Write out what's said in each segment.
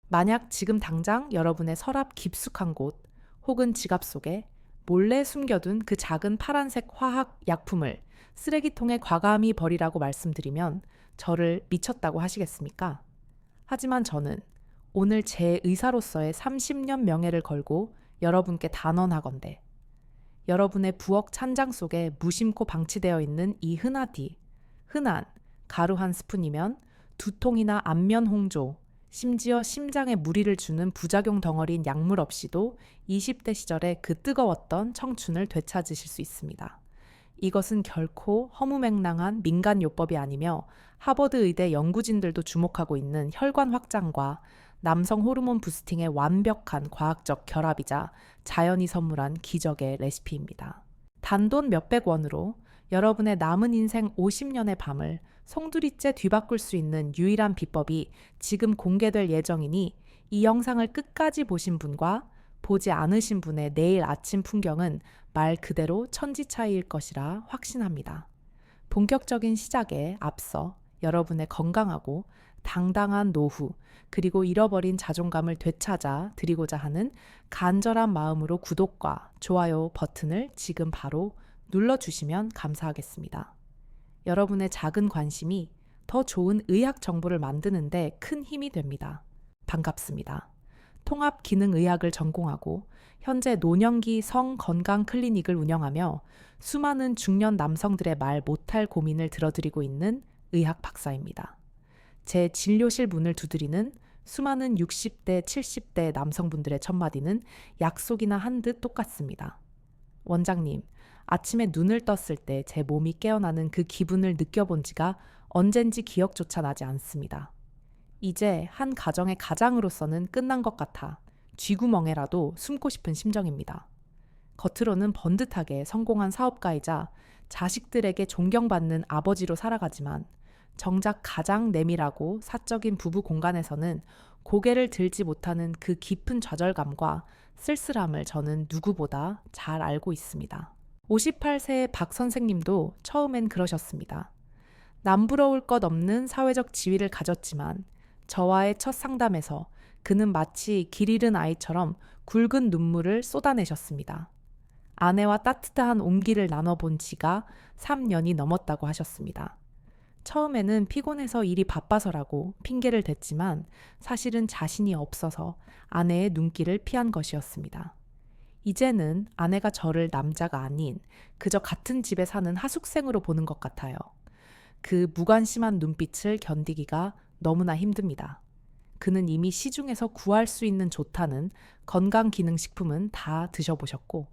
만약 지금 당장 여러분의 서랍 깊숙한 곳 혹은 지갑 속에 몰래 숨겨둔 그 작은 파란색 화학 약품을 쓰레기통에 과감히 버리라고 말씀드리면 저를 미쳤다고 하시겠습니까? 하지만 저는 오늘 제 의사로서의 30년 명예를 걸고 여러분께 단언하건대 여러분의 부엌 찬장 속에 무심코 방치되어 있는 이 흔한 가루 한 스푼이면 두 통이나 안면 홍조, 심지어 심장에 무리를 주는 부작용 덩어리인 약물 없이도 20대 시절의 그 뜨거웠던 청춘을 되찾으실 수 있습니다. 이것은 결코 허무맹랑한 민간요법이 아니며 하버드 의대 연구진들도 주목하고 있는 혈관 확장과 남성 호르몬 부스팅의 완벽한 과학적 결합이자 자연이 선물한 기적의 레시피입니다. 단돈 몇백 원으로 여러분의 남은 인생 50년의 밤을 송두리째 뒤바꿀 수 있는 유일한 비법이 지금 공개될 예정이니 이 영상을 끝까지 보신 분과 보지 않으신 분의 내일 아침 풍경은 말 그대로 천지 차이일 것이라 확신합니다. 본격적인 시작에 앞서 여러분의 건강하고 당당한 노후, 그리고 잃어버린 자존감을 되찾아 드리고자 하는 간절한 마음으로 구독과 좋아요 버튼을 지금 바로 눌러주시면 감사하겠습니다. 여러분의 작은 관심이 더 좋은 의학 정보를 만드는데 큰 힘이 됩니다. 반갑습니다. 통합기능의학을 전공하고 현재 노년기 성건강 클리닉을 운영하며 수많은 중년 남성들의 말 못할 고민을 들어드리고 있는 의학 박사입니다. 제 진료실 문을 두드리는 수많은 60대, 70대 남성분들의 첫마디는 약속이나 한 듯 똑같습니다. 원장님, 아침에 눈을 떴을 때 제 몸이 깨어나는 그 기분을 느껴본 지가 언젠지 기억조차 나지 않습니다. 이제 한 가정의 가장으로서는 끝난 것 같아 쥐구멍에라도 숨고 싶은 심정입니다. 겉으로는 번듯하게 성공한 사업가이자 자식들에게 존경받는 아버지로 살아가지만 정작 가장 내밀하고 사적인 부부 공간에서는 고개를 들지 못하는 그 깊은 좌절감과 쓸쓸함을 저는 누구보다 잘 알고 있습니다. 58세의 박 선생님도 처음엔 그러셨습니다. 남부러울 것 없는 사회적 지위를 가졌지만 저와의 첫 상담에서 그는 마치 길 잃은 아이처럼 굵은 눈물을 쏟아내셨습니다. 아내와 따뜻한 온기를 나눠본 지가 3년이 넘었다고 하셨습니다. 처음에는 피곤해서 일이 바빠서라고 핑계를 댔지만 사실은 자신이 없어서 아내의 눈길을 피한 것이었습니다. 이제는 아내가 저를 남자가 아닌 그저 같은 집에 사는 하숙생으로 보는 것 같아요. 그 무관심한 눈빛을 견디기가 너무나 힘듭니다. 그는 이미 시중에서 구할 수 있는 좋다는 건강기능식품은 다 드셔보셨고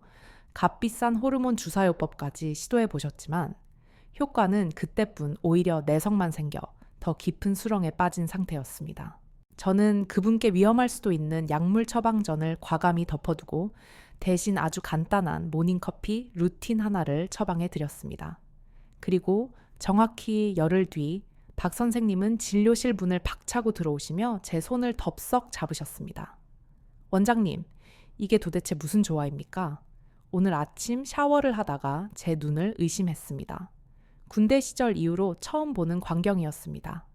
값비싼 호르몬 주사요법까지 시도해보셨지만 효과는 그때뿐 오히려 내성만 생겨 더 깊은 수렁에 빠진 상태였습니다. 저는 그분께 위험할 수도 있는 약물 처방전을 과감히 덮어두고 대신 아주 간단한 모닝커피 루틴 하나를 처방해 드렸습니다. 그리고 정확히 열흘 뒤 박 선생님은 진료실 문을 박차고 들어오시며 제 손을 덥석 잡으셨습니다. 원장님, 이게 도대체 무슨 조화입니까? 오늘 아침 샤워를 하다가 제 눈을 의심했습니다. 군대 시절 이후로 처음 보는 광경이었습니다.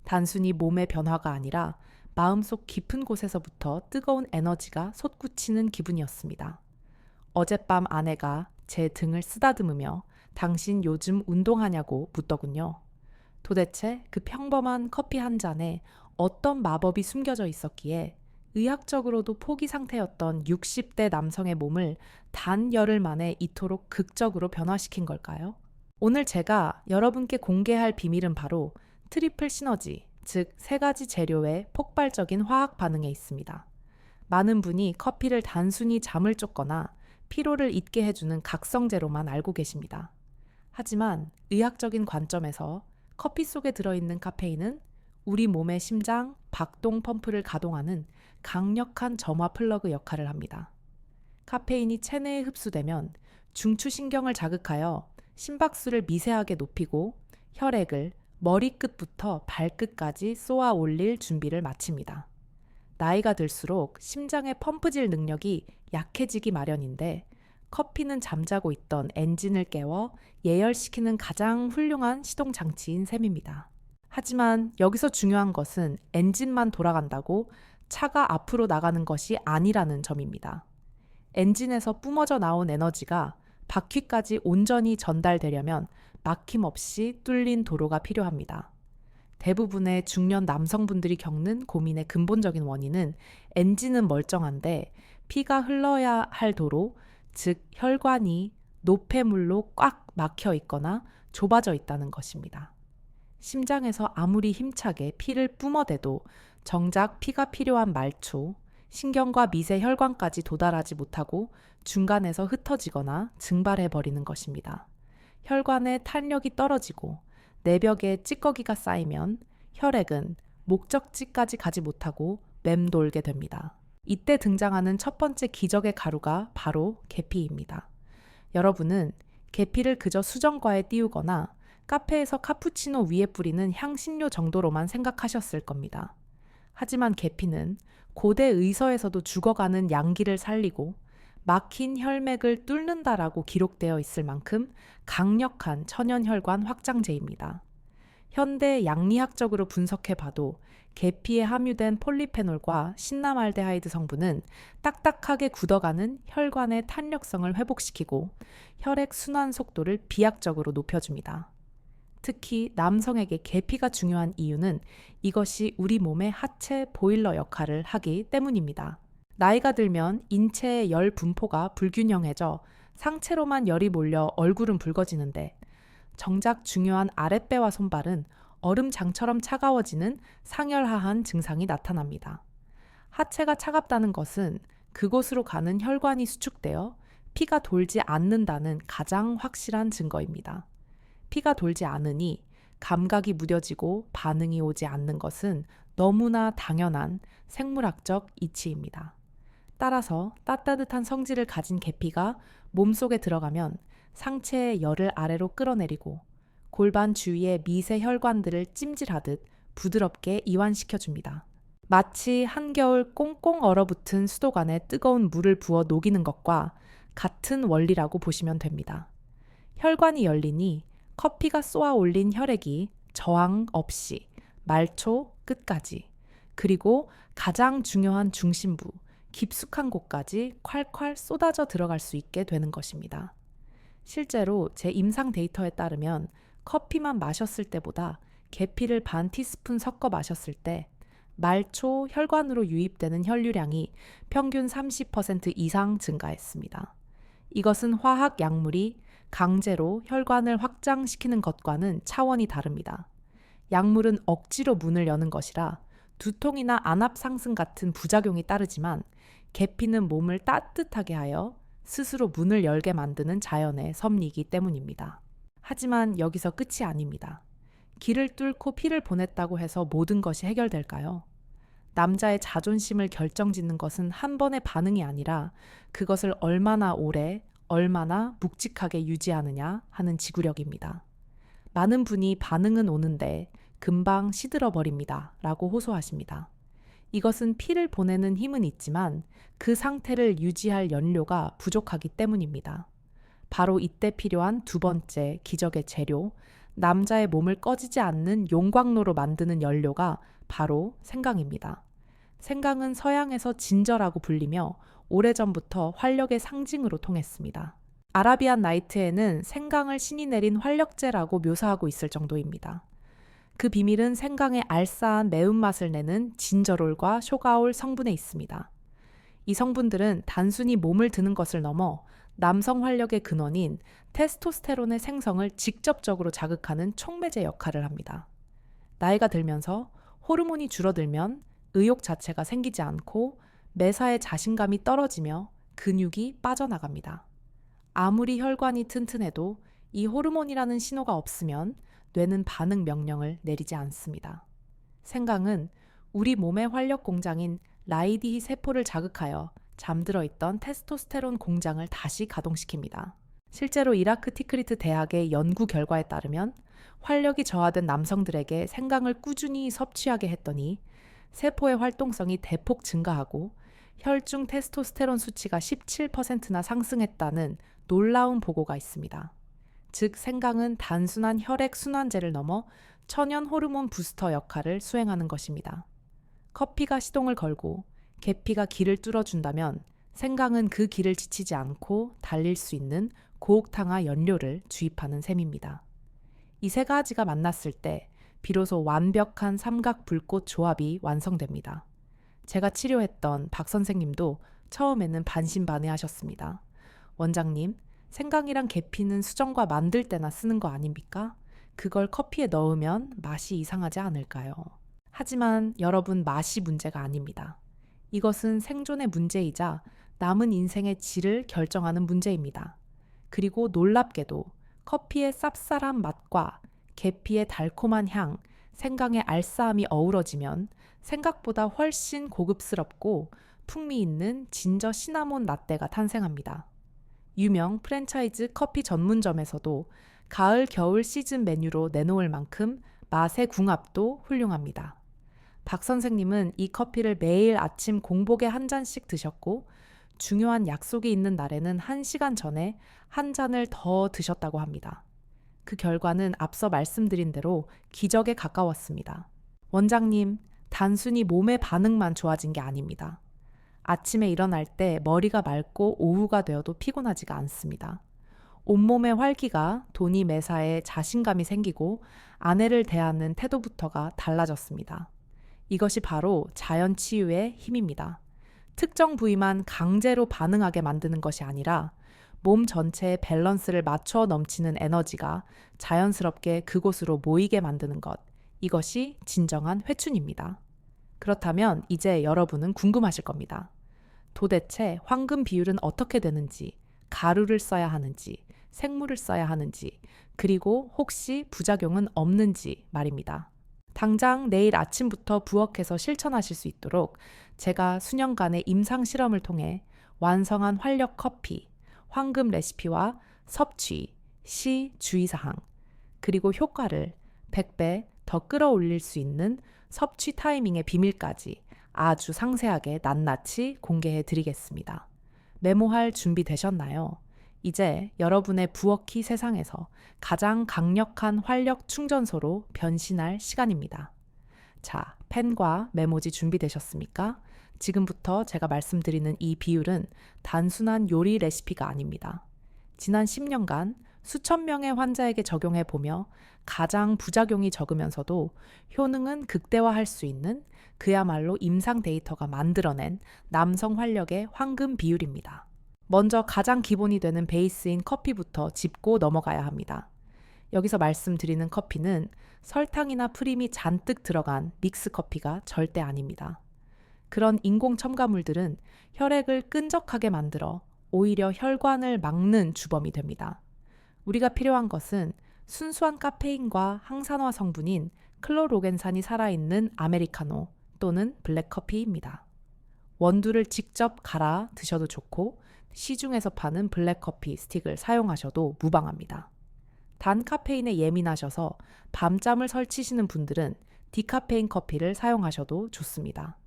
단순히 몸의 변화가 아니라 마음속 깊은 곳에서부터 뜨거운 에너지가 솟구치는 기분이었습니다. 어젯밤 아내가 제 등을 쓰다듬으며 당신 요즘 운동하냐고 묻더군요. 도대체 그 평범한 커피 한 잔에 어떤 마법이 숨겨져 있었기에 의학적으로도 포기 상태였던 60대 남성의 몸을 단 열흘 만에 이토록 극적으로 변화시킨 걸까요? 오늘 제가 여러분께 공개할 비밀은 바로 트리플 시너지, 즉 세 가지 재료의 폭발적인 화학 반응에 있습니다. 많은 분이 커피를 단순히 잠을 쫓거나 피로를 잊게 해주는 각성제로만 알고 계십니다. 하지만 의학적인 관점에서 커피 속에 들어있는 카페인은 우리 몸의 심장, 박동 펌프를 가동하는 강력한 점화 플러그 역할을 합니다. 카페인이 체내에 흡수되면 중추신경을 자극하여 심박수를 미세하게 높이고 혈액을 머리끝부터 발끝까지 쏘아 올릴 준비를 마칩니다. 나이가 들수록 심장의 펌프질 능력이 약해지기 마련인데 커피는 잠자고 있던 엔진을 깨워 예열시키는 가장 훌륭한 시동장치인 셈입니다. 하지만 여기서 중요한 것은 엔진만 돌아간다고 차가 앞으로 나가는 것이 아니라는 점입니다. 엔진에서 뿜어져 나온 에너지가 바퀴까지 온전히 전달되려면 막힘없이 뚫린 도로가 필요합니다. 대부분의 중년 남성분들이 겪는 고민의 근본적인 원인은 엔진은 멀쩡한데 피가 흘러야 할 도로, 즉 혈관이 노폐물로 꽉 막혀 있거나 좁아져 있다는 것입니다. 심장에서 아무리 힘차게 피를 뿜어대도 정작 피가 필요한 말초, 신경과 미세 혈관까지 도달하지 못하고 중간에서 흩어지거나 증발해버리는 것입니다. 혈관의 탄력이 떨어지고 내벽에 찌꺼기가 쌓이면 혈액은 목적지까지 가지 못하고 맴돌게 됩니다. 이때 등장하는 첫 번째 기적의 가루가 바로 계피입니다. 여러분은 계피를 그저 수정과에 띄우거나 카페에서 카푸치노 위에 뿌리는 향신료 정도로만 생각하셨을 겁니다. 하지만 계피는 고대 의서에서도 죽어가는 양기를 살리고 막힌 혈맥을 뚫는다라고 기록되어 있을 만큼 강력한 천연혈관 확장제입니다. 현대 양리학적으로 분석해봐도 계피에 함유된 폴리페놀과 신라말데하이드 성분은 딱딱하게 굳어가는 혈관의 탄력성을 회복시키고 혈액 순환 속도를 비약적으로 높여줍니다. 특히 남성에게 계피가 중요한 이유는 이것이 우리 몸의 하체 보일러 역할을 하기 때문입니다. 나이가 들면 인체의 열 분포가 불균형해져 상체로만 열이 몰려 얼굴은 붉어지는데 정작 중요한 아랫배와 손발은 얼음장처럼 차가워지는 상열하한 증상이 나타납니다. 하체가 차갑다는 것은 그곳으로 가는 혈관이 수축되어 피가 돌지 않는다는 가장 확실한 증거입니다. 피가 돌지 않으니 감각이 무뎌지고 반응이 오지 않는 것은 너무나 당연한 생물학적 이치입니다. 따라서 따뜻한 성질을 가진 계피가 몸속에 들어가면 상체의 열을 아래로 끌어내리고 골반 주위의 미세 혈관들을 찜질하듯 부드럽게 이완시켜줍니다. 마치 한겨울 꽁꽁 얼어붙은 수도관에 뜨거운 물을 부어 녹이는 것과 같은 원리라고 보시면 됩니다. 혈관이 열리니 커피가 쏘아 올린 혈액이 저항 없이 말초 끝까지 그리고 가장 중요한 중심부, 깊숙한 곳까지 콸콸 쏟아져 들어갈 수 있게 되는 것입니다. 실제로 제 임상 데이터에 따르면 커피만 마셨을 때보다 계피를 반 티스푼 섞어 마셨을 때 말초 혈관으로 유입되는 혈류량이 평균 30% 이상 증가했습니다. 이것은 화학 약물이 강제로 혈관을 확장시키는 것과는 차원이 다릅니다. 약물은 억지로 문을 여는 것이라 두통이나 안압 상승 같은 부작용이 따르지만 계피는 몸을 따뜻하게 하여 스스로 문을 열게 만드는 자연의 섭리이기 때문입니다. 하지만 여기서 끝이 아닙니다. 길을 뚫고 피를 보냈다고 해서 모든 것이 해결될까요? 남자의 자존심을 결정짓는 것은 한 번의 반응이 아니라 그것을 얼마나 오래, 얼마나 묵직하게 유지하느냐 하는 지구력입니다. 많은 분이 반응은 오는데 금방 시들어 버립니다. 라고 호소하십니다. 이것은 피를 보내는 힘은 있지만 그 상태를 유지할 연료가 부족하기 때문입니다. 바로 이때 필요한 두 번째 기적의 재료, 남자의 몸을 꺼지지 않는 용광로로 만드는 연료가 바로 생강입니다. 생강은 서양에서 진저라고 불리며 오래전부터 활력의 상징으로 통했습니다. 아라비안 나이트에는 생강을 신이 내린 활력제라고 묘사하고 있을 정도입니다. 그 비밀은 생강의 알싸한 매운맛을 내는 진저롤과 쇼가올 성분에 있습니다. 이 성분들은 단순히 몸을 드는 것을 넘어 남성 활력의 근원인 테스토스테론의 생성을 직접적으로 자극하는 촉매제 역할을 합니다. 나이가 들면서 호르몬이 줄어들면 의욕 자체가 생기지 않고 매사에 자신감이 떨어지며 근육이 빠져나갑니다. 아무리 혈관이 튼튼해도 이 호르몬이라는 신호가 없으면 뇌는 반응 명령을 내리지 않습니다. 생강은 우리 몸의 활력 공장인 라이디히 세포를 자극하여 잠들어 있던 테스토스테론 공장을 다시 가동시킵니다. 실제로 이라크 티크리트 대학의 연구 결과에 따르면 활력이 저하된 남성들에게 생강을 꾸준히 섭취하게 했더니 세포의 활동성이 대폭 증가하고 혈중 테스토스테론 수치가 17%나 상승했다는 놀라운 보고가 있습니다. 즉 생강은 단순한 혈액 순환제를 넘어 천연 호르몬 부스터 역할을 수행하는 것입니다. 커피가 시동을 걸고 계피가 길을 뚫어준다면 생강은 그 길을 지치지 않고 달릴 수 있는 고옥탄화 연료를 주입하는 셈입니다. 이 세 가지가 만났을 때 비로소 완벽한 삼각 불꽃 조합이 완성됩니다. 제가 치료했던 박 선생님도 처음에는 반신반의하셨습니다. 원장님, 생강이랑 계피는 수정과 만들 때나 쓰는 거 아닙니까? 그걸 커피에 넣으면 맛이 이상하지 않을까요? 하지만 여러분, 맛이 문제가 아닙니다. 이것은 생존의 문제이자 남은 인생의 질을 결정하는 문제입니다. 그리고 놀랍게도 커피의 쌉쌀한 맛과 계피의 달콤한 향, 생강의 알싸함이 어우러지면 생각보다 훨씬 고급스럽고 풍미 있는 진저 시나몬 라떼가 탄생합니다. 유명 프랜차이즈 커피 전문점에서도 가을, 겨울 시즌 메뉴로 내놓을 만큼 맛의 궁합도 훌륭합니다. 박 선생님은 이 커피를 매일 아침 공복에 한 잔씩 드셨고 중요한 약속이 있는 날에는 1시간 전에 한 잔을 더 드셨다고 합니다. 그 결과는 앞서 말씀드린 대로 기적에 가까웠습니다. 원장님, 단순히 몸의 반응만 좋아진 게 아닙니다. 아침에 일어날 때 머리가 맑고 오후가 되어도 피곤하지가 않습니다. 온몸의 활기가 도니 매사에 자신감이 생기고 아내를 대하는 태도부터가 달라졌습니다. 이것이 바로 자연 치유의 힘입니다. 특정 부위만 강제로 반응하게 만드는 것이 아니라 몸 전체의 밸런스를 맞춰 넘치는 에너지가 자연스럽게 그곳으로 모이게 만드는 것. 이것이 진정한 회춘입니다. 그렇다면 이제 여러분은 궁금하실 겁니다. 도대체 황금 비율은 어떻게 되는지, 가루를 써야 하는지, 생물을 써야 하는지, 그리고 혹시 부작용은 없는지 말입니다. 당장 내일 아침부터 부엌에서 실천하실 수 있도록 제가 수년간의 임상 실험을 통해 완성한 활력 커피, 황금 레시피와 섭취, 시 주의사항, 그리고 효과를 100배 더 끌어올릴 수 있는 섭취 타이밍의 비밀까지 아주 상세하게 낱낱이 공개해 드리겠습니다. 메모할 준비 되셨나요? 이제 여러분의 부엌이 세상에서 가장 강력한 활력 충전소로 변신할 시간입니다. 자, 펜과 메모지 준비되셨습니까? 지금부터 제가 말씀드리는 이 비율은 단순한 요리 레시피가 아닙니다. 지난 10년간 수천 명의 환자에게 적용해 보며 가장 부작용이 적으면서도 효능은 극대화할 수 있는 그야말로 임상 데이터가 만들어낸 남성 활력의 황금 비율입니다. 먼저 가장 기본이 되는 베이스인 커피부터 짚고 넘어가야 합니다. 여기서 말씀드리는 커피는 설탕이나 프림이 잔뜩 들어간 믹스 커피가 절대 아닙니다. 그런 인공 첨가물들은 혈액을 끈적하게 만들어 오히려 혈관을 막는 주범이 됩니다. 우리가 필요한 것은 순수한 카페인과 항산화 성분인 클로로겐산이 살아있는 아메리카노 또는 블랙커피입니다. 원두를 직접 갈아 드셔도 좋고 시중에서 파는 블랙커피 스틱을 사용하셔도 무방합니다. 단 카페인에 예민하셔서 밤잠을 설치시는 분들은 디카페인 커피를 사용하셔도 좋습니다.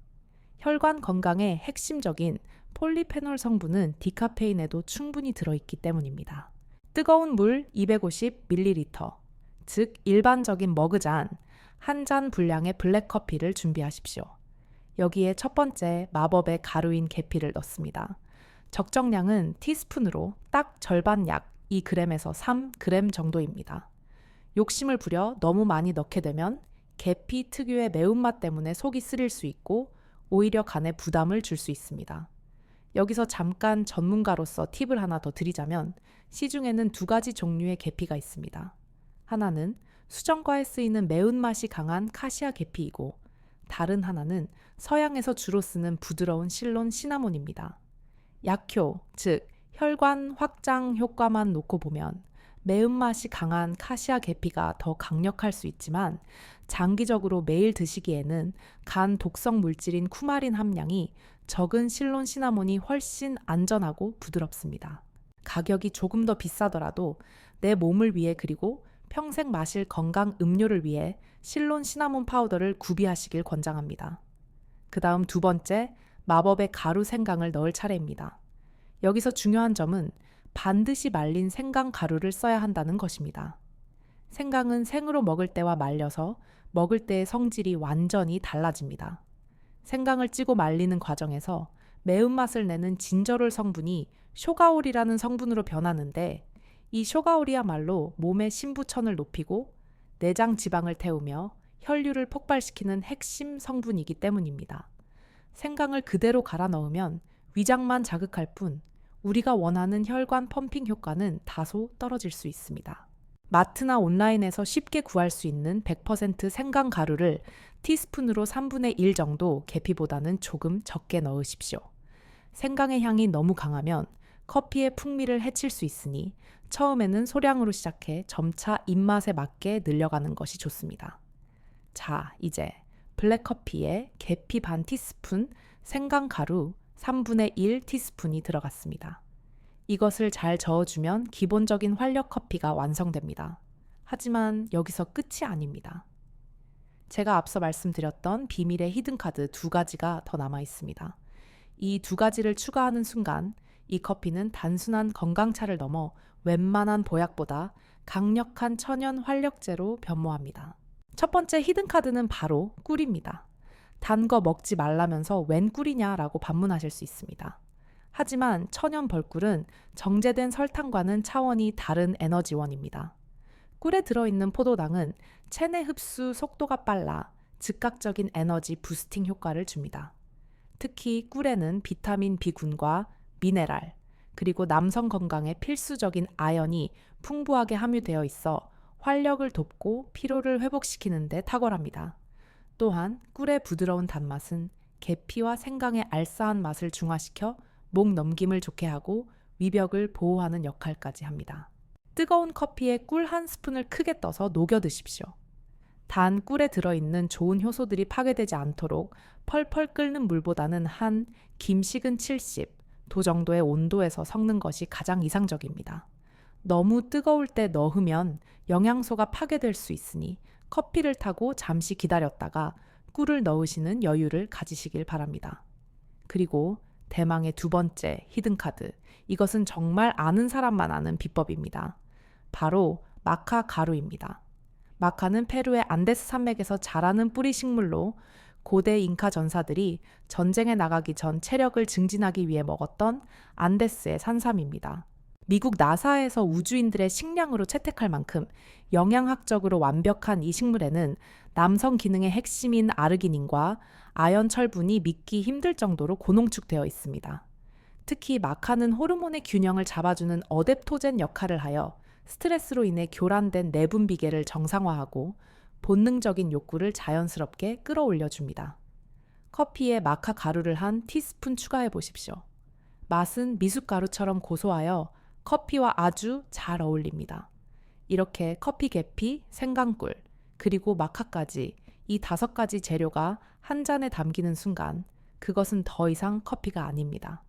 혈관 건강의 핵심적인 폴리페놀 성분은 디카페인에도 충분히 들어있기 때문입니다. 뜨거운 물 250ml, 즉 일반적인 머그잔 한 잔 분량의 블랙커피를 준비하십시오. 여기에 첫 번째 마법의 가루인 계피를 넣습니다. 적정량은 티스푼으로 딱 절반 약 2g에서 3g 정도입니다. 욕심을 부려 너무 많이 넣게 되면 계피 특유의 매운맛 때문에 속이 쓰릴 수 있고 오히려 간에 부담을 줄 수 있습니다. 여기서 잠깐 전문가로서 팁을 하나 더 드리자면 시중에는 2가지 종류의 계피가 있습니다. 하나는 수정과에 쓰이는 매운맛이 강한 카시아 계피이고 다른 하나는 서양에서 주로 쓰는 부드러운 실론 시나몬입니다. 약효, 즉 혈관 확장 효과만 놓고 보면 매운맛이 강한 카시아 계피가 더 강력할 수 있지만 장기적으로 매일 드시기에는 간 독성 물질인 쿠마린 함량이 적은 실론 시나몬이 훨씬 안전하고 부드럽습니다. 가격이 조금 더 비싸더라도 내 몸을 위해 그리고 평생 마실 건강 음료를 위해 실론 시나몬 파우더를 구비하시길 권장합니다. 그 다음 2번째, 마법의 가루 생강을 넣을 차례입니다. 여기서 중요한 점은 반드시 말린 생강 가루를 써야 한다는 것입니다. 생강은 생으로 먹을 때와 말려서 먹을 때의 성질이 완전히 달라집니다. 생강을 찌고 말리는 과정에서 매운맛을 내는 진저롤 성분이 쇼가올이라는 성분으로 변하는데, 이 쇼가올이야말로 몸의 신부천을 높이고 내장 지방을 태우며 혈류를 폭발시키는 핵심 성분이기 때문입니다. 생강을 그대로 갈아 넣으면 위장만 자극할 뿐 우리가 원하는 혈관 펌핑 효과는 다소 떨어질 수 있습니다. 마트나 온라인에서 쉽게 구할 수 있는 100% 생강 가루를 티스푼으로 3분의 1 정도 계피보다는 조금 적게 넣으십시오. 생강의 향이 너무 강하면 커피의 풍미를 해칠 수 있으니 처음에는 소량으로 시작해 점차 입맛에 맞게 늘려가는 것이 좋습니다. 자, 이제 블랙커피에 계피 반 티스푼, 생강 가루 3분의 1 티스푼이 들어갔습니다. 이것을 잘 저어주면 기본적인 활력 커피가 완성됩니다. 하지만 여기서 끝이 아닙니다. 제가 앞서 말씀드렸던 비밀의 히든카드 2가지가 더 남아 있습니다. 이 2가지를 추가하는 순간 이 커피는 단순한 건강차를 넘어 웬만한 보약보다 강력한 천연 활력제로 변모합니다. 첫 번째 히든카드는 바로 꿀입니다. 단 거 먹지 말라면서 웬 꿀이냐라고 반문하실 수 있습니다. 하지만 천연 벌꿀은 정제된 설탕과는 차원이 다른 에너지원입니다. 꿀에 들어있는 포도당은 체내 흡수 속도가 빨라 즉각적인 에너지 부스팅 효과를 줍니다. 특히 꿀에는 비타민 B군과 미네랄, 그리고 남성 건강에 필수적인 아연이 풍부하게 함유되어 있어 활력을 돕고 피로를 회복시키는 데 탁월합니다. 또한 꿀의 부드러운 단맛은 계피와 생강의 알싸한 맛을 중화시켜 목 넘김을 좋게 하고 위벽을 보호하는 역할까지 합니다. 뜨거운 커피에 꿀 한 스푼을 크게 떠서 녹여 드십시오. 단 꿀에 들어있는 좋은 효소들이 파괴되지 않도록 펄펄 끓는 물보다는 한 김식은 70도 정도의 온도에서 섞는 것이 가장 이상적입니다. 너무 뜨거울 때 넣으면 영양소가 파괴될 수 있으니 커피를 타고 잠시 기다렸다가 꿀을 넣으시는 여유를 가지시길 바랍니다. 그리고 대망의 2번째 히든카드, 이것은 정말 아는 사람만 아는 비법입니다. 바로 마카 가루입니다. 마카는 페루의 안데스 산맥에서 자라는 뿌리 식물로 고대 잉카 전사들이 전쟁에 나가기 전 체력을 증진하기 위해 먹었던 안데스의 산삼입니다. 미국 나사에서 우주인들의 식량으로 채택할 만큼 영양학적으로 완벽한 이 식물에는 남성 기능의 핵심인 아르기닌과 아연 철분이 믿기 힘들 정도로 고농축되어 있습니다. 특히 마카는 호르몬의 균형을 잡아주는 어댑토젠 역할을 하여 스트레스로 인해 교란된 내분 비계를 정상화하고 본능적인 욕구를 자연스럽게 끌어올려줍니다. 커피에 마카 가루를 한 티스푼 추가해 보십시오. 맛은 미숫가루처럼 고소하여 커피와 아주 잘 어울립니다. 이렇게 커피 계피, 생강꿀, 그리고 마카까지 이 5가지 재료가 한 잔에 담기는 순간 그것은 더 이상 커피가 아닙니다.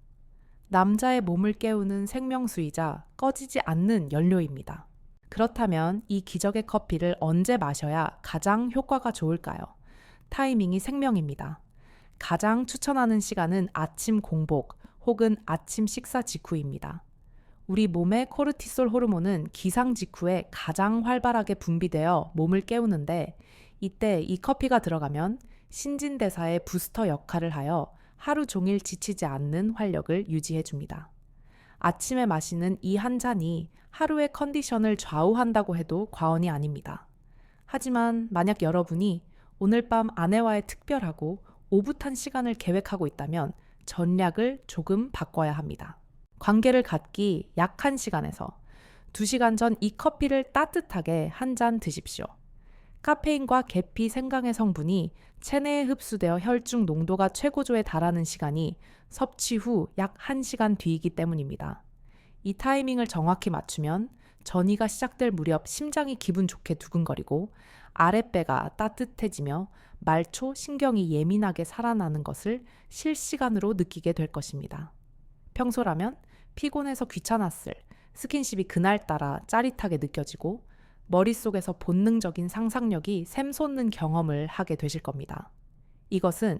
남자의 몸을 깨우는 생명수이자 꺼지지 않는 연료입니다. 그렇다면 이 기적의 커피를 언제 마셔야 가장 효과가 좋을까요? 타이밍이 생명입니다. 가장 추천하는 시간은 아침 공복 혹은 아침 식사 직후입니다. 우리 몸의 코르티솔 호르몬은 기상 직후에 가장 활발하게 분비되어 몸을 깨우는데, 이때 이 커피가 들어가면 신진대사의 부스터 역할을 하여 하루 종일 지치지 않는 활력을 유지해 줍니다. 아침에 마시는 이 한 잔이 하루의 컨디션을 좌우한다고 해도 과언이 아닙니다. 하지만 만약 여러분이 오늘 밤 아내와의 특별하고 오붓한 시간을 계획하고 있다면 전략을 조금 바꿔야 합니다. 관계를 갖기 약 1시간에서 2시간 전 이 커피를 따뜻하게 한 잔 드십시오. 카페인과 계피, 생강의 성분이 체내에 흡수되어 혈중 농도가 최고조에 달하는 시간이 섭취 후 약 1시간 뒤이기 때문입니다. 이 타이밍을 정확히 맞추면 전이가 시작될 무렵 심장이 기분 좋게 두근거리고 아랫배가 따뜻해지며 말초 신경이 예민하게 살아나는 것을 실시간으로 느끼게 될 것입니다. 평소라면 피곤해서 귀찮았을 스킨십이 그날따라 짜릿하게 느껴지고 머릿속에서 본능적인 상상력이 샘솟는 경험을 하게 되실 겁니다. 이것은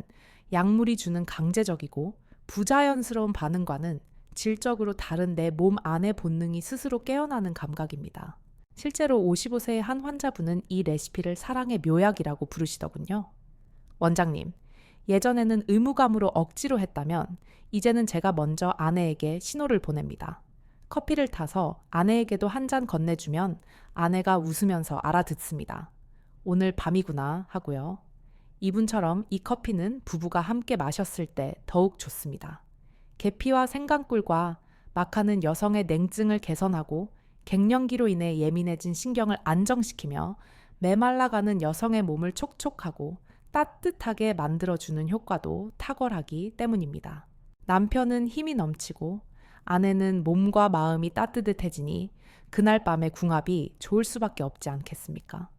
약물이 주는 강제적이고 부자연스러운 반응과는 질적으로 다른 내 몸 안의 본능이 스스로 깨어나는 감각입니다. 실제로 55세의 한 환자분은 이 레시피를 사랑의 묘약이라고 부르시더군요. 원장님, 예전에는 의무감으로 억지로 했다면 이제는 제가 먼저 아내에게 신호를 보냅니다. 커피를 타서 아내에게도 한 잔 건네주면 아내가 웃으면서 알아듣습니다. 오늘 밤이구나 하고요. 이분처럼 이 커피는 부부가 함께 마셨을 때 더욱 좋습니다. 계피와 생강꿀과 마카는 여성의 냉증을 개선하고 갱년기로 인해 예민해진 신경을 안정시키며 메말라가는 여성의 몸을 촉촉하고 따뜻하게 만들어주는 효과도 탁월하기 때문입니다. 남편은 힘이 넘치고 아내는 몸과 마음이 따뜻해지니 그날 밤의 궁합이 좋을 수밖에 없지 않겠습니까?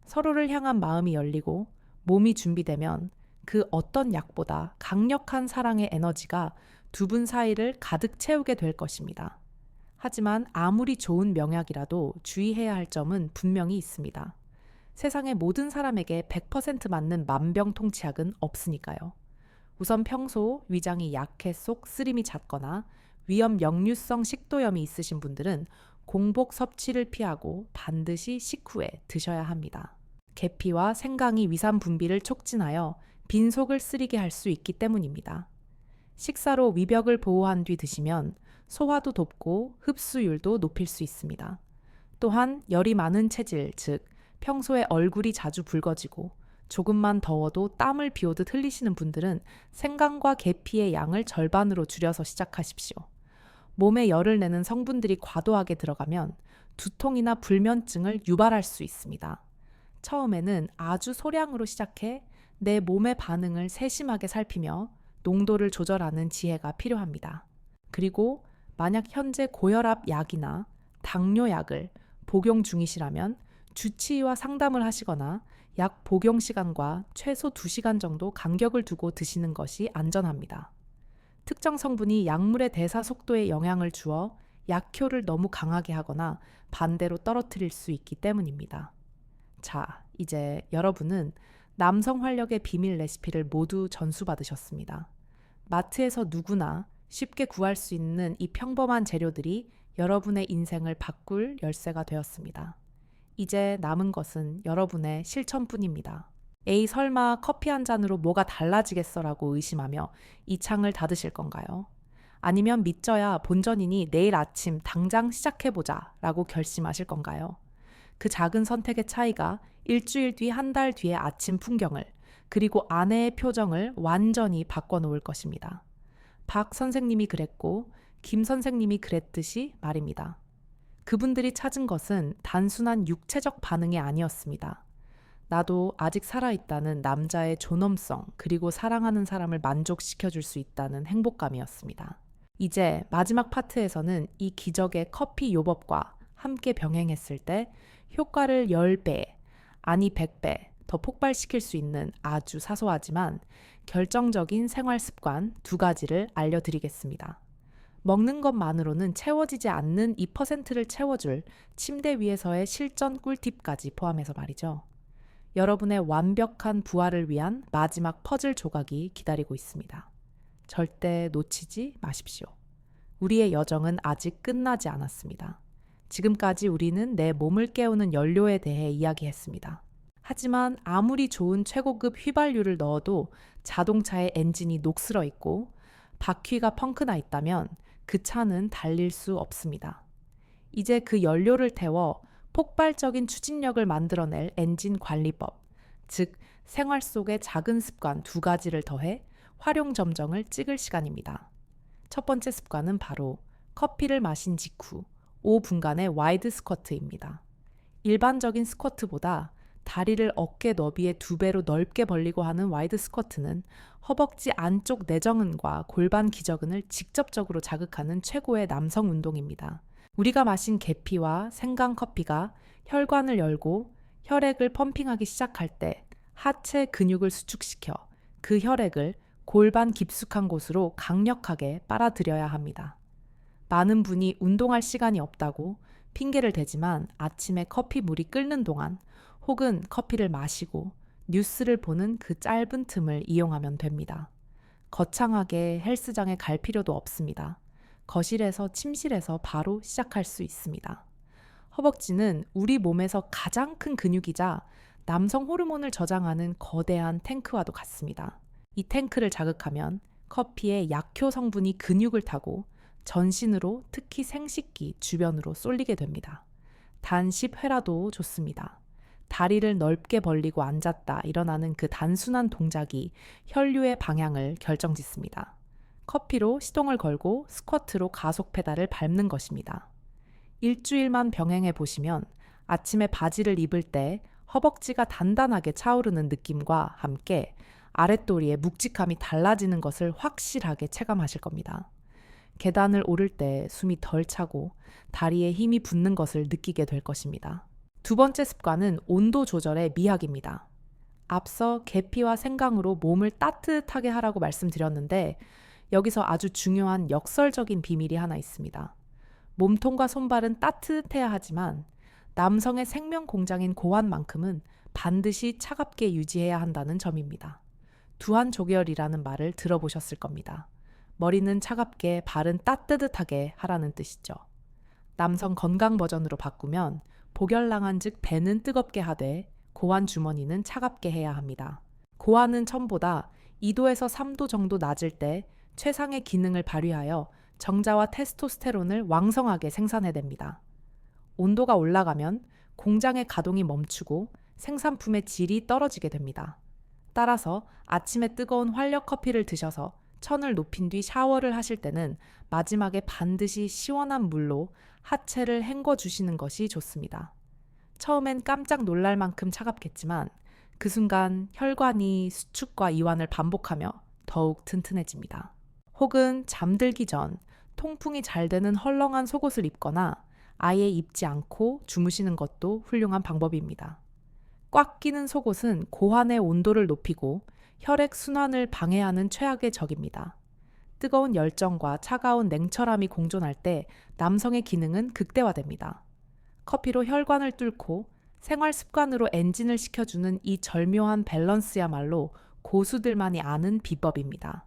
서로를 향한 마음이 열리고 몸이 준비되면 그 어떤 약보다 강력한 사랑의 에너지가 두 분 사이를 가득 채우게 될 것입니다. 하지만 아무리 좋은 명약이라도 주의해야 할 점은 분명히 있습니다. 세상의 모든 사람에게 100% 맞는 만병통치약은 없으니까요. 우선 평소 위장이 약해 속 쓰림이 잦거나 위험 역류성 식도염이 있으신 분들은 공복 섭취를 피하고 반드시 식후에 드셔야 합니다. 계피와 생강이 위산 분비를 촉진하여 빈속을 쓰리게 할 수 있기 때문입니다. 식사로 위벽을 보호한 뒤 드시면 소화도 돕고 흡수율도 높일 수 있습니다. 또한 열이 많은 체질, 즉 평소에 얼굴이 자주 붉어지고 조금만 더워도 땀을 비오듯 흘리시는 분들은 생강과 계피의 양을 절반으로 줄여서 시작하십시오. 몸에 열을 내는 성분들이 과도하게 들어가면 두통이나 불면증을 유발할 수 있습니다. 처음에는 아주 소량으로 시작해 내 몸의 반응을 세심하게 살피며 농도를 조절하는 지혜가 필요합니다. 그리고 만약 현재 고혈압 약이나 당뇨약을 복용 중이시라면 주치의와 상담을 하시거나 약 복용 시간과 최소 2시간 정도 간격을 두고 드시는 것이 안전합니다. 특정 성분이 약물의 대사 속도에 영향을 주어 약효를 너무 강하게 하거나 반대로 떨어뜨릴 수 있기 때문입니다. 자, 이제 여러분은 남성 활력의 비밀 레시피를 모두 전수받으셨습니다. 마트에서 누구나 쉽게 구할 수 있는 이 평범한 재료들이 여러분의 인생을 바꿀 열쇠가 되었습니다. 이제 남은 것은 여러분의 실천뿐입니다. 에이, 설마 커피 한 잔으로 뭐가 달라지겠어라고 의심하며 이 창을 닫으실 건가요? 아니면 믿져야 본전이니 내일 아침 당장 시작해보자 라고 결심하실 건가요? 그 작은 선택의 차이가 일주일 뒤, 한 달 뒤의 아침 풍경을, 그리고 아내의 표정을 완전히 바꿔놓을 것입니다. 박 선생님이 그랬고 김 선생님이 그랬듯이 말입니다. 그분들이 찾은 것은 단순한 육체적 반응이 아니었습니다. 나도 아직 살아있다는 남자의 존엄성, 그리고 사랑하는 사람을 만족시켜줄 수 있다는 행복감이었습니다. 이제 마지막 파트에서는 이 기적의 커피 요법과 함께 병행했을 때 효과를 10배, 아니 100배 더 폭발시킬 수 있는 아주 사소하지만 결정적인 생활 습관 2가지를 알려드리겠습니다. 먹는 것만으로는 채워지지 않는 2%를 채워줄 침대 위에서의 실전 꿀팁까지 포함해서 말이죠. 여러분의 완벽한 부활을 위한 마지막 퍼즐 조각이 기다리고 있습니다. 절대 놓치지 마십시오. 우리의 여정은 아직 끝나지 않았습니다. 지금까지 우리는 내 몸을 깨우는 연료에 대해 이야기했습니다. 하지만 아무리 좋은 최고급 휘발유를 넣어도 자동차의 엔진이 녹슬어 있고 바퀴가 펑크나 있다면 그 차는 달릴 수 없습니다. 이제 그 연료를 태워 폭발적인 추진력을 만들어낼 엔진 관리법, 즉 생활 속의 작은 습관 2가지를 더해 활용 점정을 찍을 시간입니다. 첫 번째 습관은 바로 커피를 마신 직후 5분간의 와이드 스쿼트입니다. 일반적인 스쿼트보다 다리를 어깨 너비의 2배로 넓게 벌리고 하는 와이드 스쿼트는 허벅지 안쪽 내정근과 골반 기저근을 직접적으로 자극하는 최고의 남성 운동입니다. 우리가 마신 계피와 생강 커피가 혈관을 열고 혈액을 펌핑하기 시작할 때 하체 근육을 수축시켜 그 혈액을 골반 깊숙한 곳으로 강력하게 빨아들여야 합니다. 많은 분이 운동할 시간이 없다고 핑계를 대지만 아침에 커피 물이 끓는 동안 혹은 커피를 마시고 뉴스를 보는 그 짧은 틈을 이용하면 됩니다. 거창하게 헬스장에 갈 필요도 없습니다. 거실에서 침실에서 바로 시작할 수 있습니다. 허벅지는 우리 몸에서 가장 큰 근육이자 남성 호르몬을 저장하는 거대한 탱크와도 같습니다. 이 탱크를 자극하면 커피의 약효 성분이 근육을 타고 전신으로 특히 생식기 주변으로 쏠리게 됩니다. 단 10회라도 좋습니다. 다리를 넓게 벌리고 앉았다 일어나는 그 단순한 동작이 혈류의 방향을 결정짓습니다. 커피로 시동을 걸고 스쿼트로 가속 페달을 밟는 것입니다. 일주일만 병행해 보시면 아침에 바지를 입을 때 허벅지가 단단하게 차오르는 느낌과 함께 아랫도리의 묵직함이 달라지는 것을 확실하게 체감하실 겁니다. 계단을 오를 때 숨이 덜 차고 다리에 힘이 붙는 것을 느끼게 될 것입니다. 두 번째 습관은 온도 조절의 미학입니다. 앞서 계피와 생강으로 몸을 따뜻하게 하라고 말씀드렸는데 여기서 아주 중요한 역설적인 비밀이 하나 있습니다. 몸통과 손발은 따뜻해야 하지만 남성의 생명 공장인 고환만큼은 반드시 차갑게 유지해야 한다는 점입니다. 두한족열이라는 말을 들어보셨을 겁니다. 머리는 차갑게, 발은 따뜻하게 하라는 뜻이죠. 남성 건강 버전으로 바꾸면 복열낭한 즉 배는 뜨겁게 하되 고환 주머니는 차갑게 해야 합니다. 고환은 처음보다 2도에서 3도 정도 낮을 때 최상의 기능을 발휘하여 정자와 테스토스테론을 왕성하게 생산해냅니다. 온도가 올라가면 공장의 가동이 멈추고 생산품의 질이 떨어지게 됩니다. 따라서 아침에 뜨거운 활력 커피를 드셔서 천을 높인 뒤 샤워를 하실 때는 마지막에 반드시 시원한 물로 하체를 헹궈 주시는 것이 좋습니다. 처음엔 깜짝 놀랄 만큼 차갑겠지만 그 순간 혈관이 수축과 이완을 반복하며 더욱 튼튼해집니다. 혹은 잠들기 전 통풍이 잘 되는 헐렁한 속옷을 입거나 아예 입지 않고 주무시는 것도 훌륭한 방법입니다. 꽉 끼는 속옷은 고환의 온도를 높이고 혈액 순환을 방해하는 최악의 적입니다. 뜨거운 열정과 차가운 냉철함이 공존할 때 남성의 기능은 극대화됩니다. 커피로 혈관을 뚫고 생활 습관으로 엔진을 시켜주는 이 절묘한 밸런스야말로 고수들만이 아는 비법입니다.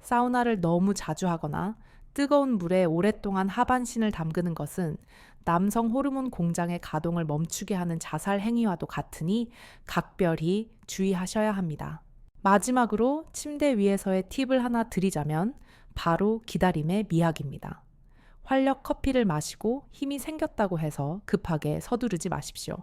사우나를 너무 자주 하거나 뜨거운 물에 오랫동안 하반신을 담그는 것은 남성 호르몬 공장의 가동을 멈추게 하는 자살 행위와도 같으니 각별히 주의하셔야 합니다. 마지막으로 침대 위에서의 팁을 하나 드리자면 바로 기다림의 미학입니다. 활력 커피를 마시고 힘이 생겼다고 해서 급하게 서두르지 마십시오.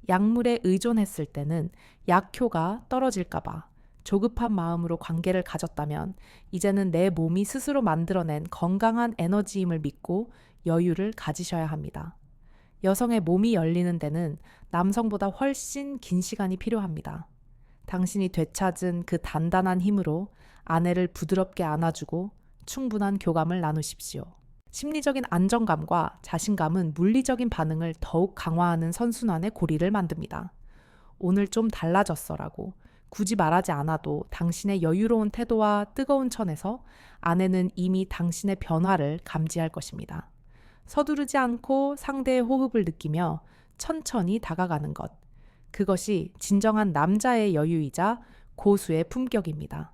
약물에 의존했을 때는 약효가 떨어질까봐 조급한 마음으로 관계를 가졌다면 이제는 내 몸이 스스로 만들어낸 건강한 에너지임을 믿고 여유를 가지셔야 합니다. 여성의 몸이 열리는 데는 남성보다 훨씬 긴 시간이 필요합니다. 당신이 되찾은 그 단단한 힘으로 아내를 부드럽게 안아주고 충분한 교감을 나누십시오. 심리적인 안정감과 자신감은 물리적인 반응을 더욱 강화하는 선순환의 고리를 만듭니다. 오늘 좀 달라졌어라고 굳이 말하지 않아도 당신의 여유로운 태도와 뜨거운 천에서 아내는 이미 당신의 변화를 감지할 것입니다. 서두르지 않고 상대의 호흡을 느끼며 천천히 다가가는 것. 그것이 진정한 남자의 여유이자 고수의 품격입니다.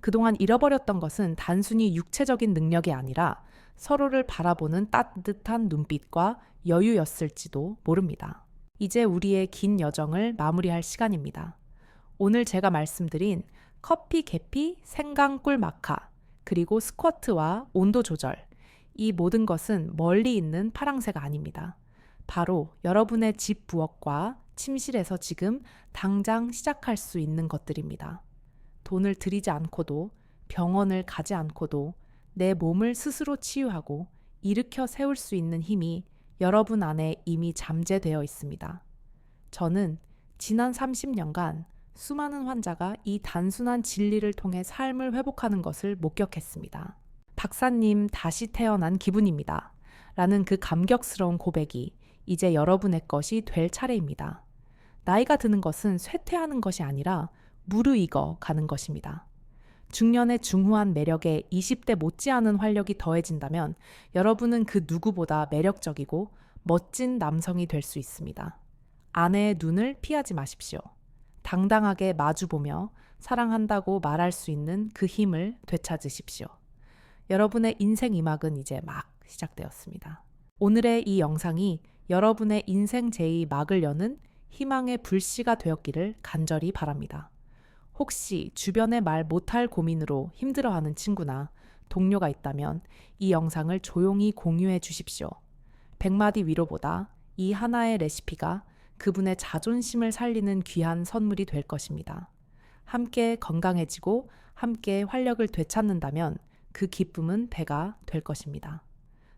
그동안 잃어버렸던 것은 단순히 육체적인 능력이 아니라 서로를 바라보는 따뜻한 눈빛과 여유였을지도 모릅니다. 이제 우리의 긴 여정을 마무리할 시간입니다. 오늘 제가 말씀드린 커피, 계피, 생강, 꿀, 마카, 그리고 스쿼트와 온도 조절, 이 모든 것은 멀리 있는 파랑새가 아닙니다. 바로 여러분의 집 부엌과 침실에서 지금 당장 시작할 수 있는 것들입니다. 돈을 들이지 않고도 병원을 가지 않고도 내 몸을 스스로 치유하고 일으켜 세울 수 있는 힘이 여러분 안에 이미 잠재되어 있습니다. 저는 지난 30년간 수많은 환자가 이 단순한 진리를 통해 삶을 회복하는 것을 목격했습니다. 박사님 다시 태어난 기분입니다. 라는 그 감격스러운 고백이 이제 여러분의 것이 될 차례입니다. 나이가 드는 것은 쇠퇴하는 것이 아니라 무르익어 가는 것입니다. 중년의 중후한 매력에 20대 못지않은 활력이 더해진다면 여러분은 그 누구보다 매력적이고 멋진 남성이 될 수 있습니다. 아내의 눈을 피하지 마십시오. 당당하게 마주보며 사랑한다고 말할 수 있는 그 힘을 되찾으십시오. 여러분의 인생 이막은 이제 막 시작되었습니다. 오늘의 이 영상이 여러분의 인생 제2 막을 여는 희망의 불씨가 되었기를 간절히 바랍니다. 혹시 주변에 말 못할 고민으로 힘들어하는 친구나 동료가 있다면 이 영상을 조용히 공유해 주십시오. 100마디 위로보다 이 하나의 레시피가 그분의 자존심을 살리는 귀한 선물이 될 것입니다. 함께 건강해지고 함께 활력을 되찾는다면 그 기쁨은 배가 될 것입니다.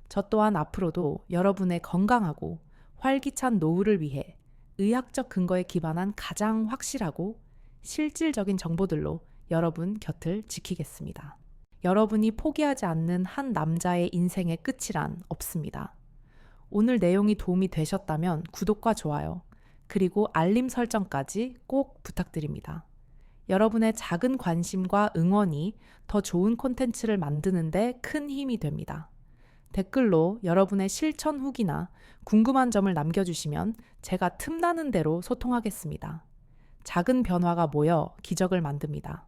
저 또한 앞으로도 여러분의 건강하고 활기찬 노후를 위해 의학적 근거에 기반한 가장 확실하고 실질적인 정보들로 여러분 곁을 지키겠습니다. 여러분이 포기하지 않는 한 남자의 인생의 끝이란 없습니다. 오늘 내용이 도움이 되셨다면 구독과 좋아요, 그리고 알림 설정까지 꼭 부탁드립니다. 여러분의 작은 관심과 응원이 더 좋은 콘텐츠를 만드는 데 큰 힘이 됩니다. 댓글로 여러분의 실천 후기나 궁금한 점을 남겨주시면 제가 틈나는 대로 소통하겠습니다. 작은 변화가 모여 기적을 만듭니다.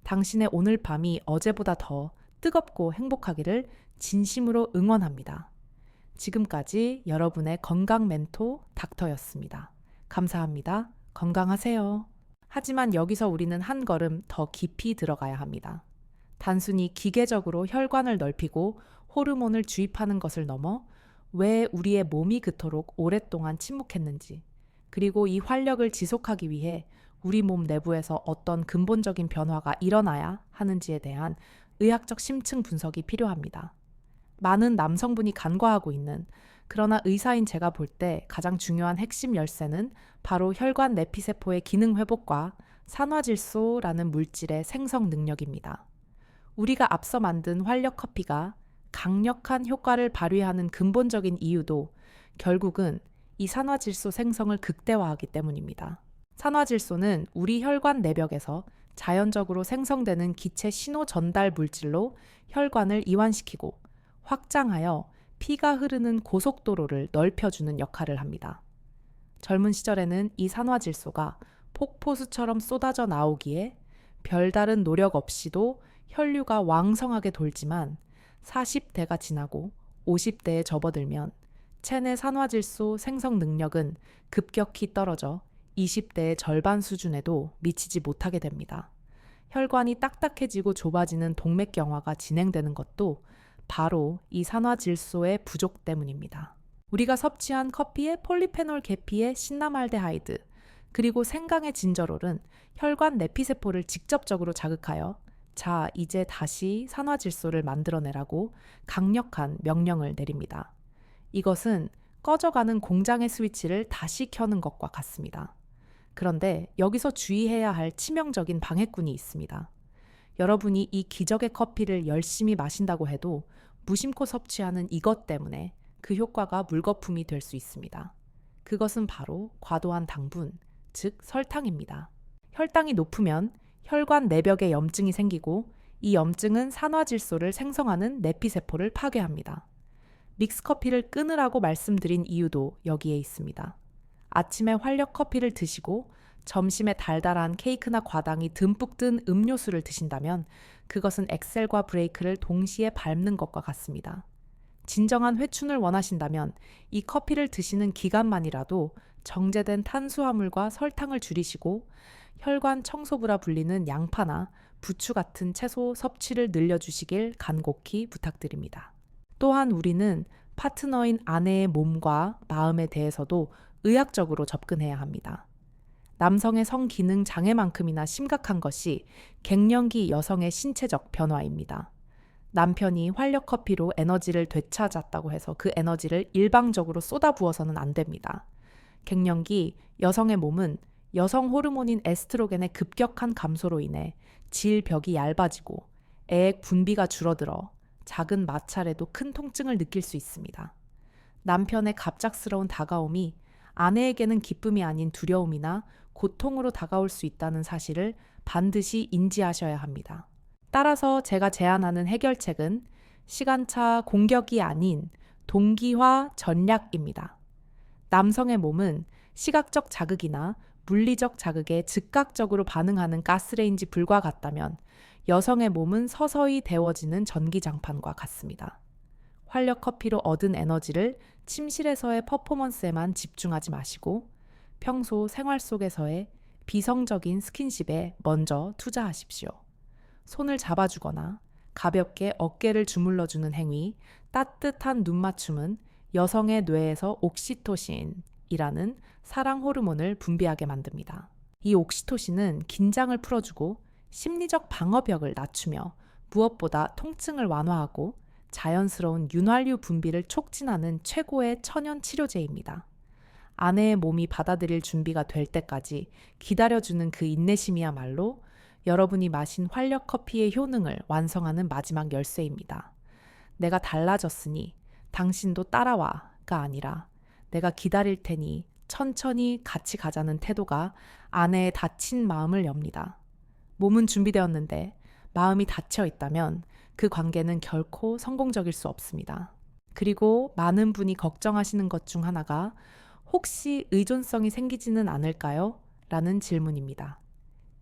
당신의 오늘 밤이 어제보다 더 뜨겁고 행복하기를 진심으로 응원합니다. 지금까지 여러분의 건강 멘토 닥터였습니다. 감사합니다. 건강하세요. 하지만 여기서 우리는 한 걸음 더 깊이 들어가야 합니다. 단순히 기계적으로 혈관을 넓히고 호르몬을 주입하는 것을 넘어 왜 우리의 몸이 그토록 오랫동안 침묵했는지, 그리고 이 활력을 지속하기 위해 우리 몸 내부에서 어떤 근본적인 변화가 일어나야 하는지에 대한 의학적 심층 분석이 필요합니다. 많은 남성분이 간과하고 있는, 그러나 의사인 제가 볼 때 가장 중요한 핵심 열쇠는 바로 혈관 내피세포의 기능 회복과 산화질소라는 물질의 생성 능력입니다. 우리가 앞서 만든 활력 커피가 강력한 효과를 발휘하는 근본적인 이유도 결국은 이 산화질소 생성을 극대화하기 때문입니다. 산화질소는 우리 혈관 내벽에서 자연적으로 생성되는 기체 신호 전달 물질로 혈관을 이완시키고 확장하여 피가 흐르는 고속도로를 넓혀주는 역할을 합니다. 젊은 시절에는 이 산화질소가 폭포수처럼 쏟아져 나오기에 별다른 노력 없이도 혈류가 왕성하게 돌지만 40대가 지나고 50대에 접어들면 체내 산화질소 생성 능력은 급격히 떨어져 20대의 절반 수준에도 미치지 못하게 됩니다. 혈관이 딱딱해지고 좁아지는 동맥경화가 진행되는 것도 바로 이 산화질소의 부족 때문입니다. 우리가 섭취한 커피의 폴리페놀 계피의 신라말데하이드, 그리고 생강의 진저롤은 혈관 내피세포를 직접적으로 자극하여 자, 이제 다시 산화질소를 만들어내라고 강력한 명령을 내립니다. 이것은 꺼져가는 공장의 스위치를 다시 켜는 것과 같습니다. 그런데 여기서 주의해야 할 치명적인 방해꾼이 있습니다. 여러분이 이 기적의 커피를 열심히 마신다고 해도 무심코 섭취하는 이것 때문에 그 효과가 물거품이 될 수 있습니다. 그것은 바로 과도한 당분, 즉 설탕입니다. 혈당이 높으면 혈관 내벽에 염증이 생기고 이 염증은 산화질소를 생성하는 내피세포를 파괴합니다. 믹스커피를 끊으라고 말씀드린 이유도 여기에 있습니다. 아침에 활력 커피를 드시고 점심에 달달한 케이크나 과당이 듬뿍 든 음료수를 드신다면 그것은 엑셀과 브레이크를 동시에 밟는 것과 같습니다. 진정한 회춘을 원하신다면 이 커피를 드시는 기간만이라도 정제된 탄수화물과 설탕을 줄이시고 혈관 청소부라 불리는 양파나 부추 같은 채소 섭취를 늘려주시길 간곡히 부탁드립니다. 또한 우리는 파트너인 아내의 몸과 마음에 대해서도 의학적으로 접근해야 합니다. 남성의 성기능 장애만큼이나 심각한 것이 갱년기 여성의 신체적 변화입니다. 남편이 활력 커피로 에너지를 되찾았다고 해서 그 에너지를 일방적으로 쏟아부어서는 안 됩니다. 갱년기 여성의 몸은 여성 호르몬인 에스트로겐의 급격한 감소로 인해 질벽이 얇아지고 애액 분비가 줄어들어 작은 마찰에도 큰 통증을 느낄 수 있습니다. 남편의 갑작스러운 다가옴이 아내에게는 기쁨이 아닌 두려움이나 고통으로 다가올 수 있다는 사실을 반드시 인지하셔야 합니다. 따라서 제가 제안하는 해결책은 시간차 공격이 아닌 동기화 전략입니다. 남성의 몸은 시각적 자극이나 물리적 자극에 즉각적으로 반응하는 가스레인지 불과 같다면 여성의 몸은 서서히 데워지는 전기장판과 같습니다. 활력 커피로 얻은 에너지를 침실에서의 퍼포먼스에만 집중하지 마시고 평소 생활 속에서의 비성적인 스킨십에 먼저 투자하십시오. 손을 잡아주거나 가볍게 어깨를 주물러주는 행위, 따뜻한 눈맞춤은 여성의 뇌에서 옥시토신이라는 사랑 호르몬을 분비하게 만듭니다. 이 옥시토신은 긴장을 풀어주고 심리적 방어벽을 낮추며 무엇보다 통증을 완화하고 자연스러운 윤활유 분비를 촉진하는 최고의 천연 치료제입니다. 아내의 몸이 받아들일 준비가 될 때까지 기다려주는 그 인내심이야말로 여러분이 마신 활력 커피의 효능을 완성하는 마지막 열쇠입니다. 내가 달라졌으니 당신도 따라와가 아니라 내가 기다릴 테니 천천히 같이 가자는 태도가 아내의 다친 마음을 엽니다. 몸은 준비되었는데 마음이 닫혀 있다면 그 관계는 결코 성공적일 수 없습니다. 그리고 많은 분이 걱정하시는 것 중 하나가 혹시 의존성이 생기지는 않을까요? 라는 질문입니다.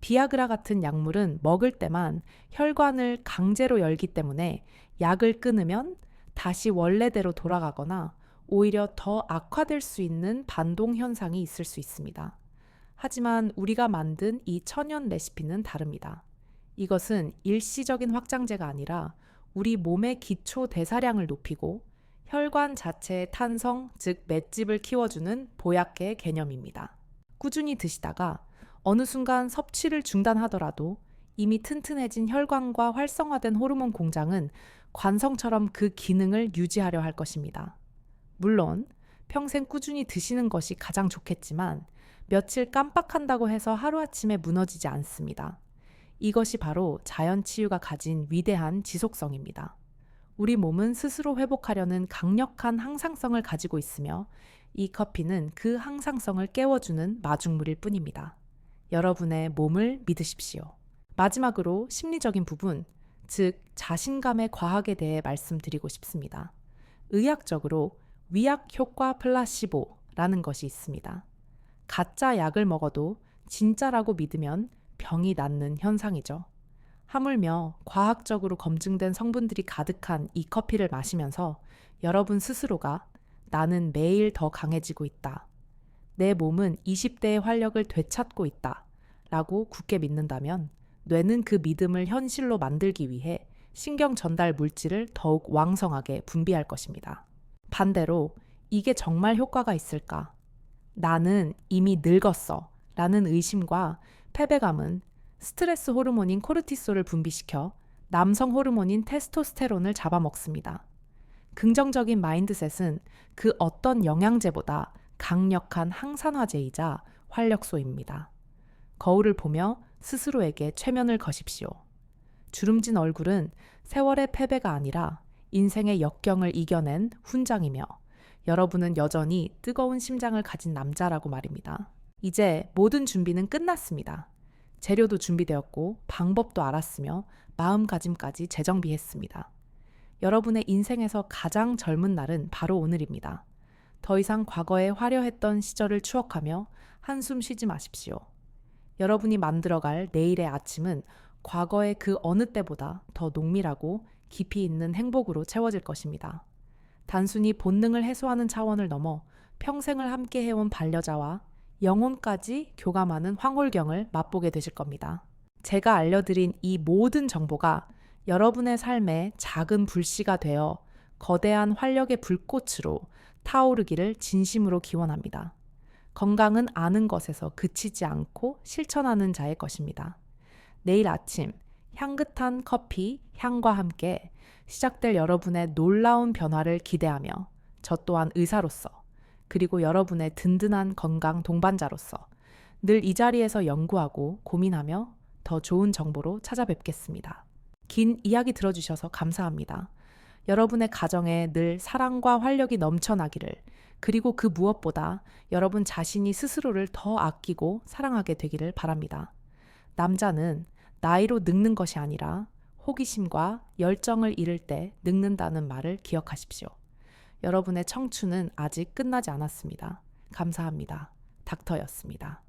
비아그라 같은 약물은 먹을 때만 혈관을 강제로 열기 때문에 약을 끊으면 다시 원래대로 돌아가거나 오히려 더 악화될 수 있는 반동 현상이 있을 수 있습니다. 하지만 우리가 만든 이 천연 레시피는 다릅니다. 이것은 일시적인 확장제가 아니라 우리 몸의 기초 대사량을 높이고 혈관 자체의 탄성, 즉 맷집을 키워주는 보약계 개념입니다. 꾸준히 드시다가 어느 순간 섭취를 중단하더라도 이미 튼튼해진 혈관과 활성화된 호르몬 공장은 관성처럼 그 기능을 유지하려 할 것입니다. 물론 평생 꾸준히 드시는 것이 가장 좋겠지만 며칠 깜빡한다고 해서 하루아침에 무너지지 않습니다. 이것이 바로 자연 치유가 가진 위대한 지속성입니다. 우리 몸은 스스로 회복하려는 강력한 항상성을 가지고 있으며 이 커피는 그 항상성을 깨워주는 마중물일 뿐입니다. 여러분의 몸을 믿으십시오. 마지막으로 심리적인 부분, 즉 자신감의 과학에 대해 말씀드리고 싶습니다. 의학적으로 위약 효과 플라시보라는 것이 있습니다. 가짜 약을 먹어도 진짜라고 믿으면 병이 낫는 현상이죠. 하물며 과학적으로 검증된 성분들이 가득한 이 커피를 마시면서 여러분 스스로가 나는 매일 더 강해지고 있다. 내 몸은 20대의 활력을 되찾고 있다. 라고 굳게 믿는다면 뇌는 그 믿음을 현실로 만들기 위해 신경 전달 물질을 더욱 왕성하게 분비할 것입니다. 반대로 이게 정말 효과가 있을까? 나는 이미 늙었어. 라는 의심과 패배감은 스트레스 호르몬인 코르티솔을 분비시켜 남성 호르몬인 테스토스테론을 잡아먹습니다. 긍정적인 마인드셋은 그 어떤 영양제보다 강력한 항산화제이자 활력소입니다. 거울을 보며 스스로에게 최면을 거십시오. 주름진 얼굴은 세월의 패배가 아니라 인생의 역경을 이겨낸 훈장이며 여러분은 여전히 뜨거운 심장을 가진 남자라고 말입니다. 이제 모든 준비는 끝났습니다. 재료도 준비되었고 방법도 알았으며 마음가짐까지 재정비했습니다. 여러분의 인생에서 가장 젊은 날은 바로 오늘입니다. 더 이상 과거에 화려했던 시절을 추억하며 한숨 쉬지 마십시오. 여러분이 만들어갈 내일의 아침은 과거의 그 어느 때보다 더 농밀하고 깊이 있는 행복으로 채워질 것입니다. 단순히 본능을 해소하는 차원을 넘어 평생을 함께 해온 반려자와 영혼까지 교감하는 황홀경을 맛보게 되실 겁니다. 제가 알려드린 이 모든 정보가 여러분의 삶에 작은 불씨가 되어 거대한 활력의 불꽃으로 타오르기를 진심으로 기원합니다. 건강은 아는 것에서 그치지 않고 실천하는 자의 것입니다. 내일 아침 향긋한 커피 향과 함께 시작될 여러분의 놀라운 변화를 기대하며 저 또한 의사로서 그리고 여러분의 든든한 건강 동반자로서 늘 이 자리에서 연구하고 고민하며 더 좋은 정보로 찾아뵙겠습니다. 긴 이야기 들어주셔서 감사합니다. 여러분의 가정에 늘 사랑과 활력이 넘쳐나기를, 그리고 그 무엇보다 여러분 자신이 스스로를 더 아끼고 사랑하게 되기를 바랍니다. 남자는 나이로 늙는 것이 아니라 호기심과 열정을 잃을 때 늙는다는 말을 기억하십시오. 여러분의 청춘은 아직 끝나지 않았습니다. 감사합니다. 닥터였습니다.